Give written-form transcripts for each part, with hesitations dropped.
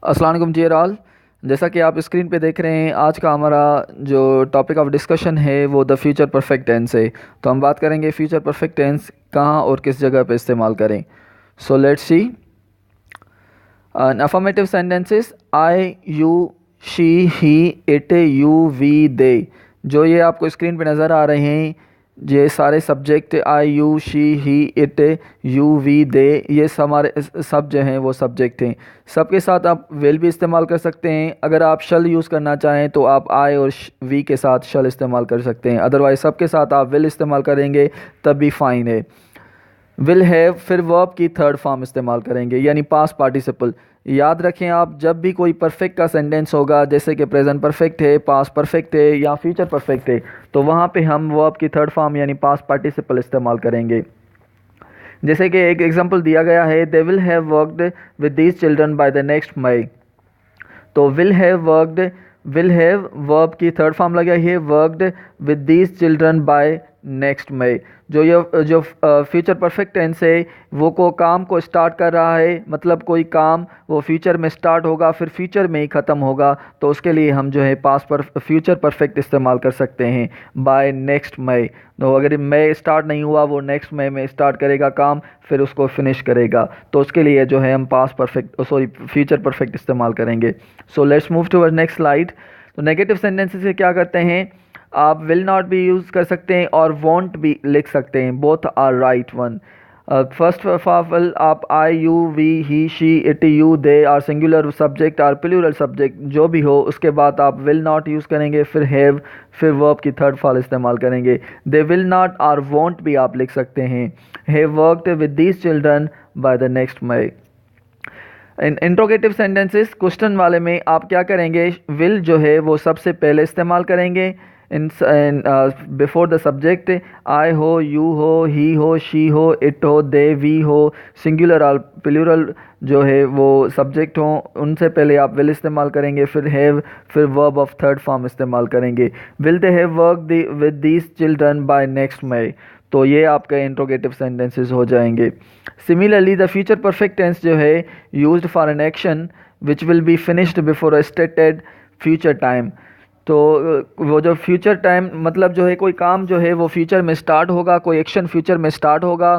अस्सलाम वालेकुम dear all. जैसा कि आप स्क्रीन पे देख रहे हैं, आज का हमारा जो टॉपिक ऑफ डिस्कशन है वो द फ्यूचर परफेक्ट टेंस है। तो हम बात करेंगे फ्यूचर परफेक्ट टेंस कहाँ और किस जगह पे इस्तेमाल करें। So let's see affirmative sentences I, you, she, he, it, you, we, they. जो ये आपको स्क्रीन पे नज़र आ रहे हैं, ये सारे subject I, you, she, he, it, you, we, they, ये हमारे सब जो हैं वो सब्जेक्ट हैं। सब के साथ आप विल भी इस्तेमाल कर सकते हैं। अगर आप शल यूज़ करना चाहें तो आप आई और वी के साथ शल इस्तेमाल कर सकते हैं। अदरवाइज सब के साथ आप विल इस्तेमाल करेंगे तब भी फ़ाइन है। विल हैव, फिर वर्ब की थर्ड फॉर्म इस्तेमाल करेंगे यानी पास्ट पार्टिसिपल। याद रखें, आप जब भी कोई परफेक्ट का सेंटेंस होगा, जैसे कि प्रेजेंट परफेक्ट है, पास्ट परफेक्ट है या फ्यूचर परफेक्ट है, तो वहाँ पे हम वर्ब की थर्ड फॉर्म यानी पास्ट पार्टिसिपल इस्तेमाल करेंगे। जैसे कि एक एग्जांपल दिया गया है, they will have worked with these children by the next May. तो will have worked, will have verb की थर्ड फॉर्म लगा है, worked with these children by next May. जो फ्यूचर परफेक्ट टेंस है वो को काम को स्टार्ट कर रहा है, मतलब कोई काम वो फ्यूचर में स्टार्ट होगा फिर फ्यूचर में ही ख़त्म होगा, तो उसके लिए हम जो है पास्ट पर फ्यूचर परफेक्ट इस्तेमाल कर सकते हैं बाय नेक्स्ट मई। तो अगर मई स्टार्ट नहीं हुआ, वो नेक्स्ट मई में स्टार्ट करेगा काम, फिर उसको फिनिश करेगा, तो उसके लिए जो है हम पास्ट परफेक्ट फ्यूचर परफेक्ट इस्तेमाल करेंगे। So let's move to next slide. तो नेगेटिव सेंटेंसेस से क्या करते हैं, आप विल नॉट भी यूज़ कर सकते हैं और वॉन्ट भी लिख सकते हैं, both are right one. First of all आप I, you, we, he, she, it, you, they are singular subject और प्लूरल सब्जेक्ट जो भी हो, उसके बाद आप विल नॉट यूज़ करेंगे, फिर हैव, फिर वर्ब की थर्ड फॉर्म इस्तेमाल करेंगे। दे विल नॉट और वॉन्ट भी आप लिख सकते हैं। Have worked with these children by the next May. In interrogative sentences question वाले में आप क्या करेंगे, विल जो है वो सबसे पहले इस्तेमाल करेंगे इन बिफोर द सब्जेक्ट। आई हो, यू हो, ही हो, शी हो, इट हो, दे, वी हो, सिंगुलर और प्लूरल जो है वो सब्जेक्ट हो, उनसे पहले आप विल इस्तेमाल करेंगे, फिर हैव, फिर वर्ब ऑफ थर्ड फॉर्म इस्तेमाल करेंगे। Will they have work with these children by next May. तो ये आपके इंट्रोगेटिव सेंटेंसेस हो जाएंगे। Similarly the future perfect tense जो है used for an action which will be finished before a stated future time. तो वो जो फ्यूचर टाइम मतलब जो है कोई काम जो है वो फ्यूचर में स्टार्ट होगा, कोई एक्शन फ्यूचर में स्टार्ट होगा,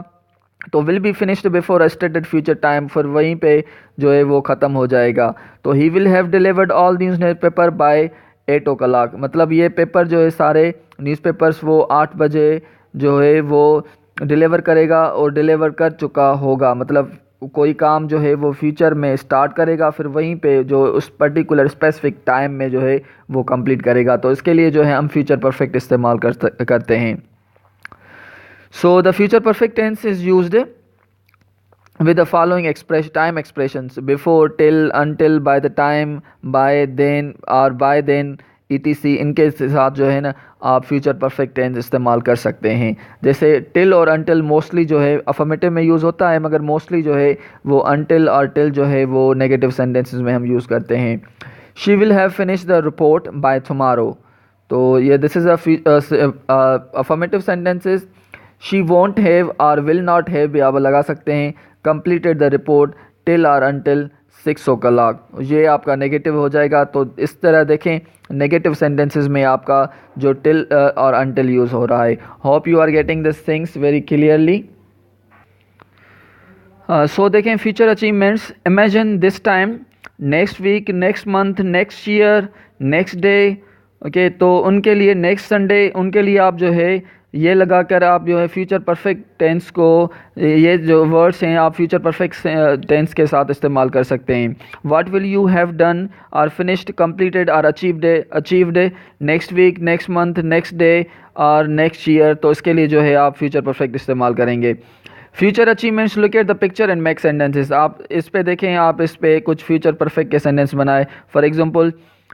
तो will be finished before a stated future time, फिर वहीं पे जो है वो ख़त्म हो जाएगा। तो he will have delivered all news paper by 8 o'clock, मतलब ये पेपर जो है सारे न्यूज़पेपर्स वो 8 बजे जो है वो डिलीवर करेगा और डिलीवर कर चुका होगा, मतलब कोई काम जो है वो फ्यूचर में स्टार्ट करेगा फिर वहीं पे जो उस पर्टिकुलर स्पेसिफिक टाइम में जो है वो कंप्लीट करेगा। तो इसके लिए जो है हम फ्यूचर परफेक्ट इस्तेमाल करते हैं। So the future perfect tense is used with the following time expressions: before, till, until, by the time, by, then और by then etc। इनके साथ जो है ना आप फ्यूचर परफेक्ट टेंस इस्तेमाल कर सकते हैं। जैसे टिल और अनटिल मोस्टली जो है अफर्मेटिव में यूज़ होता है, मगर मोस्टली जो है वो अनटिल और टिल जो है वो नेगेटिव सेंटेंसेस में हम यूज़ करते हैं। She will have finish the report by tomorrow. तो ये this is affirmative sentences. She want have और विल नॉट हैव भी आप लगा सकते हैं। कंप्लीटेड द रिपोर्ट टिल और अनटिल 6 o'clock, ये आपका नेगेटिव हो जाएगा। तो इस तरह देखें नेगेटिव सेंटेंसेस में आपका जो टिल और अनटिल यूज़ हो रहा है। Hope you are getting this things very clearly. So देखें future achievements, imagine this time, next week, next month, next year, next day. Okay, तो उनके लिए नेक्स्ट संडे, उनके लिए आप जो है ये लगाकर आप जो है फ्यूचर परफेक्ट टेंस को, ये जो वर्ड्स हैं आप फ्यूचर परफेक्ट टेंस के साथ इस्तेमाल कर सकते हैं। What will you have done और फिनिश्ड, कंप्लीटेड और achieved next week, next month, next day और नेक्स्ट ईयर। तो इसके लिए जो है आप फ्यूचर परफेक्ट इस्तेमाल करेंगे। Future achievements, look at the picture and make sentences. आप इस पे देखें, आप इस पे कुछ फ्यूचर परफेक्ट के सेंटेंस बनाए। फॉर एग्जांपल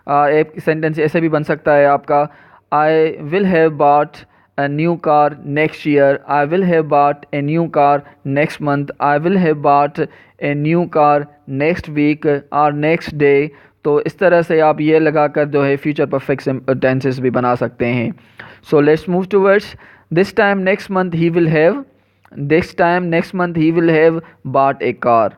एक सेंटेंस ऐसे भी बन सकता है आपका, I will have bot a new car next year, I will have bought a new car next month, I will have bought a new car next week or next day। तो इस तरह से आप ये लगाकर जो है फ्यूचर परफेक्ट टेंसेस भी बना सकते हैं। So let's move towards this time next month he will have, this time next month he will have bought a car.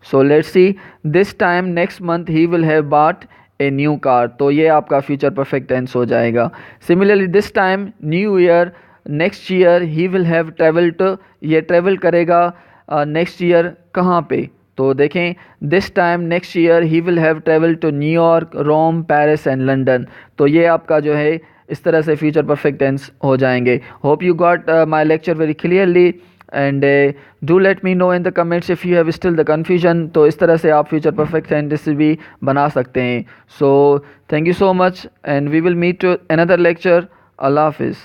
So let's see, this time next month he will have bought a new car, तो ये आपका future perfect tense हो जाएगा। Similarly this time new year next year he will have travel to, ये travel करेगा next year कहाँ पे, तो देखें this time next year he will have travel to New York, Rome, Paris and London, तो ये आपका जो है इस तरह से फ्यूचर परफेक्ट टेंस हो जाएंगे। Hope you got my lecture very clearly and do let me know in the comments if you have still the confusion. तो इस तरह से आप फ्यूचर परफेक्ट टेंस भी बना सकते हैं। So thank you so much and we will meet to another lecture. अल्लाह हाफिज़।